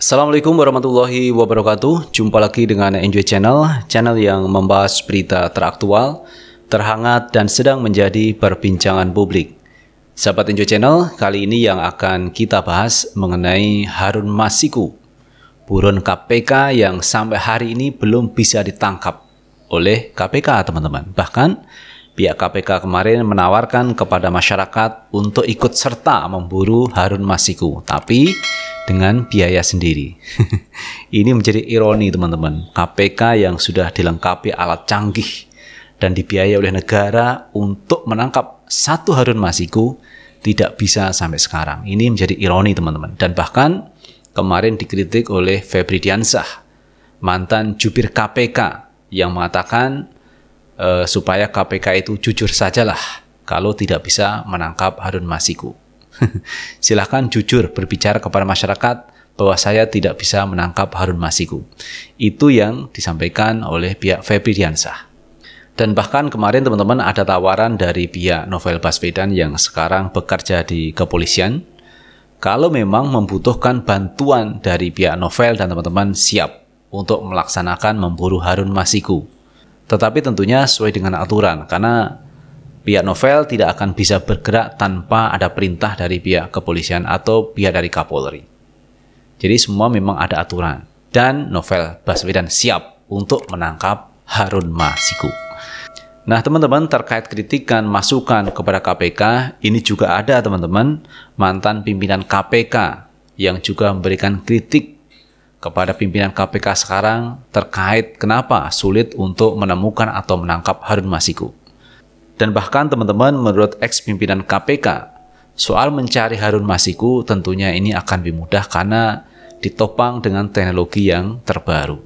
Assalamualaikum warahmatullahi wabarakatuh. Jumpa lagi dengan Enjoy Channel yang membahas berita teraktual, terhangat, dan sedang menjadi perbincangan publik. Sahabat Enjoy Channel, kali ini yang akan kita bahas mengenai Harun Masiku, buron KPK yang sampai hari ini belum bisa ditangkap oleh KPK, teman-teman. Bahkan pihak KPK kemarin menawarkan kepada masyarakat untuk ikut serta memburu Harun Masiku, tapi dengan biaya sendiri. Ini menjadi ironi, teman-teman. KPK yang sudah dilengkapi alat canggih dan dibiayai oleh negara untuk menangkap satu Harun Masiku tidak bisa sampai sekarang. Ini menjadi ironi, teman-teman. Dan bahkan kemarin dikritik oleh Febri Diansyah, mantan jubir KPK, yang mengatakan supaya KPK itu jujur sajalah kalau tidak bisa menangkap Harun Masiku. Silahkan jujur berbicara kepada masyarakat bahwa saya tidak bisa menangkap Harun Masiku. Itu yang disampaikan oleh pihak Febri Diansyah. Dan bahkan kemarin, teman-teman, ada tawaran dari pihak Novel Baswedan yang sekarang bekerja di kepolisian. Kalau memang membutuhkan bantuan dari pihak Novel dan teman-teman siap untuk melaksanakan memburu Harun Masiku. Tetapi tentunya sesuai dengan aturan, karena pihak Novel tidak akan bisa bergerak tanpa ada perintah dari pihak kepolisian atau pihak dari Kapolri. Jadi semua memang ada aturan. Dan Novel Baswedan siap untuk menangkap Harun Masiku. Nah, teman-teman, terkait kritikan masukan kepada KPK, ini juga ada, teman-teman, mantan pimpinan KPK yang juga memberikan kritik kepada pimpinan KPK sekarang terkait kenapa sulit untuk menemukan atau menangkap Harun Masiku. Dan bahkan, teman-teman, menurut ex-pimpinan KPK, soal mencari Harun Masiku tentunya ini akan lebih mudah karena ditopang dengan teknologi yang terbaru.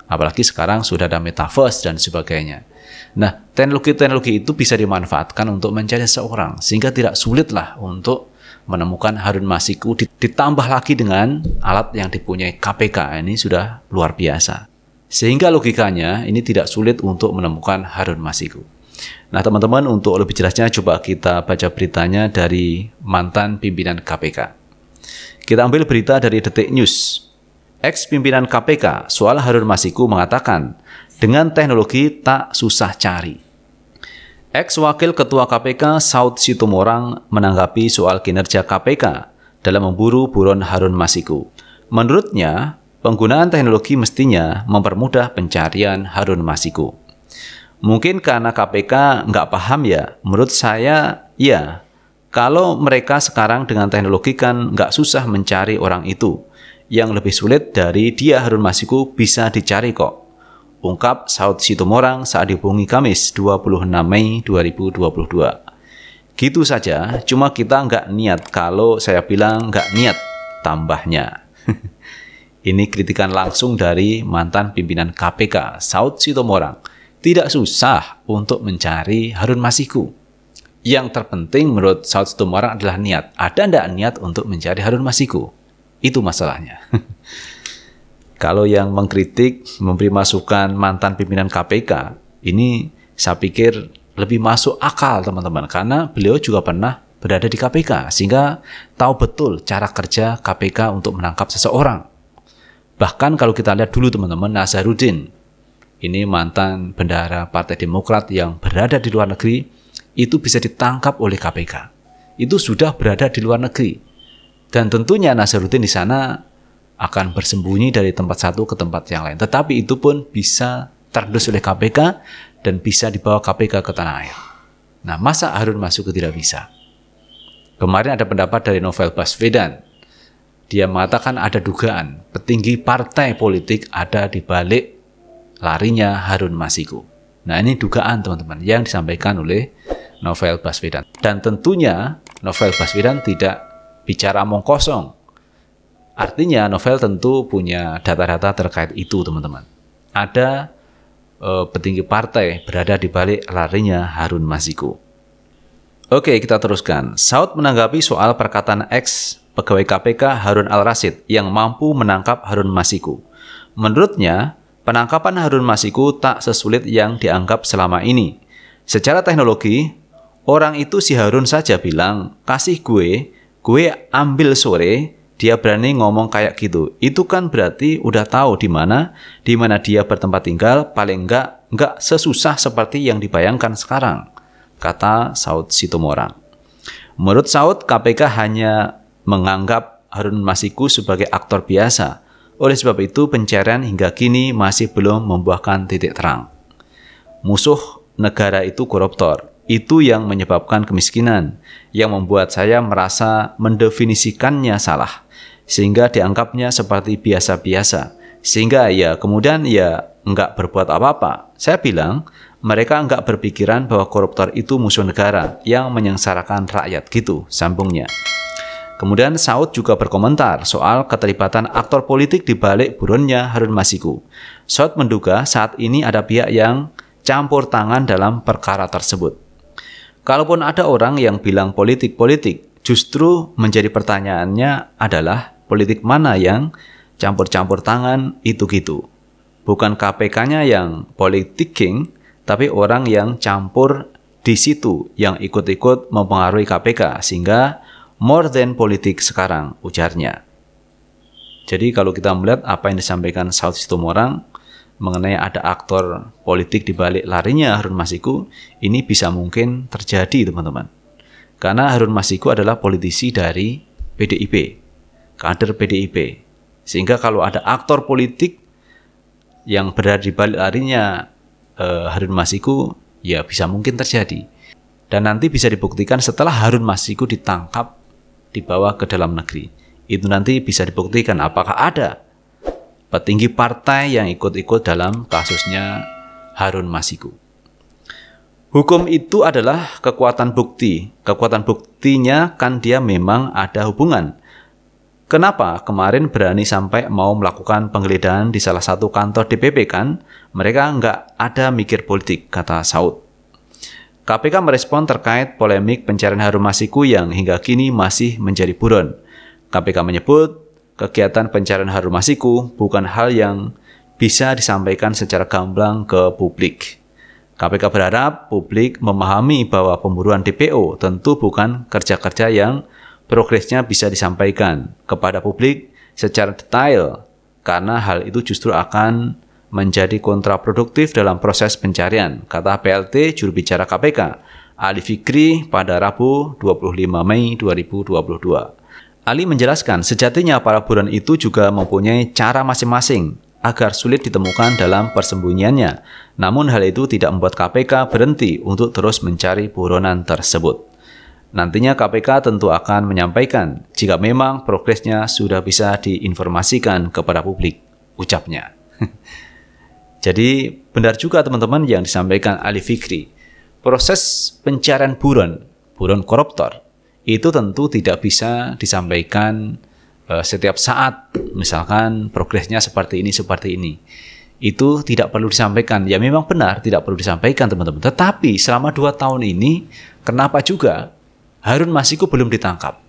Apalagi sekarang sudah ada metaverse dan sebagainya. Nah, teknologi-teknologi itu bisa dimanfaatkan untuk mencari seseorang, sehingga tidak sulitlah untuk menemukan Harun Masiku. Ditambah lagi dengan alat yang dipunyai KPK, ini sudah luar biasa. Sehingga logikanya ini tidak sulit untuk menemukan Harun Masiku. Nah, teman-teman, untuk lebih jelasnya coba kita baca beritanya dari mantan pimpinan KPK. Kita ambil berita dari Detik News. Ex-pimpinan KPK soal Harun Masiku mengatakan, dengan teknologi tak susah cari. Ex-wakil Ketua KPK Saud Situmorang menanggapi soal kinerja KPK dalam memburu buron Harun Masiku. Menurutnya, penggunaan teknologi mestinya mempermudah pencarian Harun Masiku. Mungkin karena KPK nggak paham ya, menurut saya ya. Kalau mereka sekarang dengan teknologi kan nggak susah mencari orang itu. Yang lebih sulit dari dia Harun Masiku bisa dicari kok. Ungkap Saud Situmorang saat dihubungi Kamis 26 Mei 2022. Gitu saja, cuma kita nggak niat kalau saya bilang nggak niat tambahnya. Ini kritikan langsung dari mantan pimpinan KPK Saud Situmorang. Tidak susah untuk mencari Harun Masiku. Yang terpenting menurut Saud Situmorang adalah niat. Ada nggak niat untuk mencari Harun Masiku? Itu masalahnya. Kalau yang mengkritik, memberi masukan mantan pimpinan KPK, ini saya pikir lebih masuk akal, teman-teman. Karena beliau juga pernah berada di KPK, sehingga tahu betul cara kerja KPK untuk menangkap seseorang. Bahkan kalau kita lihat dulu, teman-teman, Nazarudin, ini mantan bendahara Partai Demokrat yang berada di luar negeri, itu bisa ditangkap oleh KPK. Itu sudah berada di luar negeri. Dan tentunya Nazarudin di sana akan bersembunyi dari tempat satu ke tempat yang lain. Tetapi itu pun bisa terdus oleh KPK dan bisa dibawa KPK ke tanah air. Nah, masa Harun Masiku tidak bisa? Kemarin ada pendapat dari Novel Baswedan. Dia mengatakan ada dugaan petinggi partai politik ada di balik larinya Harun Masiku. Nah, ini dugaan, teman-teman, yang disampaikan oleh Novel Baswedan. Dan tentunya Novel Baswedan tidak bicara omong kosong. Artinya Novel tentu punya data-data terkait itu, teman-teman. Ada petinggi partai berada di balik larinya Harun Masiku. Oke, kita teruskan. Saud menanggapi soal perkataan ex pegawai KPK Harun Al-Rashid yang mampu menangkap Harun Masiku. Menurutnya, penangkapan Harun Masiku tak sesulit yang dianggap selama ini. Secara teknologi, orang itu si Harun saja bilang, kasih gue ambil sore, dia berani ngomong kayak gitu. Itu kan berarti udah tahu di mana dia bertempat tinggal, paling enggak sesusah seperti yang dibayangkan sekarang, kata Saud Sitomorang. Menurut Saud, KPK hanya menganggap Harun Masiku sebagai aktor biasa. Oleh sebab itu, pencarian hingga kini masih belum membuahkan titik terang. Musuh negara itu koruptor. Itu yang menyebabkan kemiskinan, yang membuat saya merasa mendefinisikannya salah, sehingga dianggapnya seperti biasa-biasa, sehingga kemudian enggak berbuat apa-apa. Saya bilang, mereka enggak berpikiran bahwa koruptor itu musuh negara yang menyengsarakan rakyat gitu, sambungnya. Kemudian Saud juga berkomentar soal keterlibatan aktor politik di balik buronnya Harun Masiku. Saud menduga saat ini ada pihak yang campur tangan dalam perkara tersebut. Kalaupun ada orang yang bilang politik, justru menjadi pertanyaannya adalah politik mana yang campur-campur tangan itu gitu. Bukan KPK-nya yang politicking, tapi orang yang campur di situ yang ikut-ikut mempengaruhi KPK sehingga more than politik sekarang, ujarnya. Jadi kalau kita melihat apa yang disampaikan Saud Sitomorang mengenai ada aktor politik di balik larinya Harun Masiku, ini bisa mungkin terjadi, teman-teman. Karena Harun Masiku adalah politisi dari PDIP, kader PDIP. Sehingga kalau ada aktor politik yang berada di balik larinya Harun Masiku, ya bisa mungkin terjadi. Dan nanti bisa dibuktikan setelah Harun Masiku ditangkap, dibawa ke dalam negeri. Itu nanti bisa dibuktikan apakah ada petinggi partai yang ikut-ikut dalam kasusnya Harun Masiku. Hukum itu adalah kekuatan bukti. Kekuatan buktinya kan dia memang ada hubungan. Kenapa kemarin berani sampai mau melakukan penggeledahan di salah satu kantor DPP kan? Mereka nggak ada mikir politik, kata Saud. KPK merespon terkait polemik pencarian Harun Masiku yang hingga kini masih menjadi buron. KPK menyebut, kegiatan pencarian Harun Masiku bukan hal yang bisa disampaikan secara gamblang ke publik. KPK berharap publik memahami bahwa pemburuan DPO tentu bukan kerja-kerja yang progresnya bisa disampaikan kepada publik secara detail, karena hal itu justru akan menjadi kontraproduktif dalam proses pencarian, kata PLT jurubicara KPK, Ali Fikri pada Rabu 25 Mei 2022. Ali menjelaskan, sejatinya para buron itu juga mempunyai cara masing-masing agar sulit ditemukan dalam persembunyiannya. Namun hal itu tidak membuat KPK berhenti untuk terus mencari buronan tersebut. Nantinya KPK tentu akan menyampaikan jika memang progresnya sudah bisa diinformasikan kepada publik, ucapnya. Jadi benar juga teman-teman yang disampaikan Ali Fikri. Proses pencarian buron koruptor, itu tentu tidak bisa disampaikan setiap saat, misalkan progresnya seperti ini. Itu tidak perlu disampaikan. Ya memang benar tidak perlu disampaikan teman-teman. Tetapi selama 2 tahun ini, kenapa juga Harun Masiku belum ditangkap?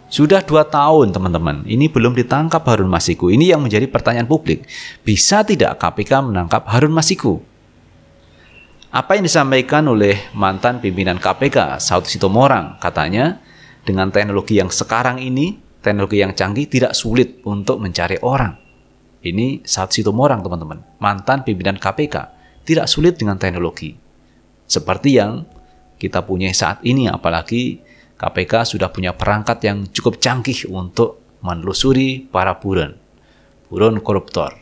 Sudah 2 tahun teman-teman, ini belum ditangkap Harun Masiku. Ini yang menjadi pertanyaan publik. Bisa tidak KPK menangkap Harun Masiku? Apa yang disampaikan oleh mantan pimpinan KPK, Saud Sitomorang, katanya dengan teknologi yang sekarang ini, teknologi yang canggih, tidak sulit untuk mencari orang. Ini Saud Sitomorang teman-teman, mantan pimpinan KPK, tidak sulit dengan teknologi. Seperti yang kita punya saat ini, apalagi KPK sudah punya perangkat yang cukup canggih untuk menelusuri para buron koruptor.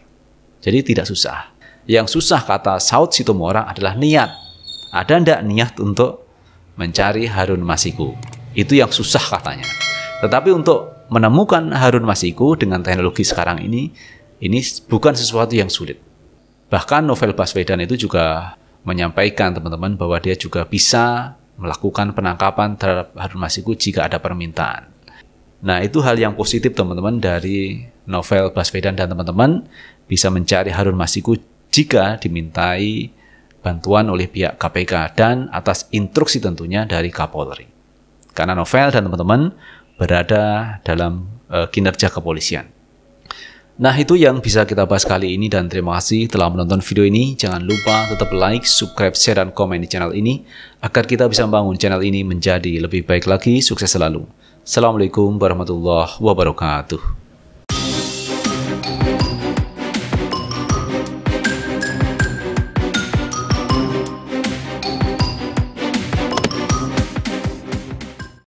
Jadi tidak susah. Yang susah, kata Saud Sitomorang, adalah niat. Ada ndak niat untuk mencari Harun Masiku? Itu yang susah katanya. Tetapi untuk menemukan Harun Masiku dengan teknologi sekarang ini bukan sesuatu yang sulit. Bahkan Novel Baswedan itu juga menyampaikan teman-teman bahwa dia juga bisa melakukan penangkapan terhadap Harun Masiku jika ada permintaan. Nah, itu hal yang positif teman-teman dari Novel Baswedan dan teman-teman bisa mencari Harun Masiku jika dimintai bantuan oleh pihak KPK dan atas instruksi tentunya dari Kapolri. Karena Novel dan teman-teman berada dalam kinerja kepolisian. Nah, itu yang bisa kita bahas kali ini dan terima kasih telah menonton video ini. Jangan lupa tetap like, subscribe, share, dan komen di channel ini agar kita bisa membangun channel ini menjadi lebih baik lagi. Sukses selalu. Assalamualaikum warahmatullahi wabarakatuh.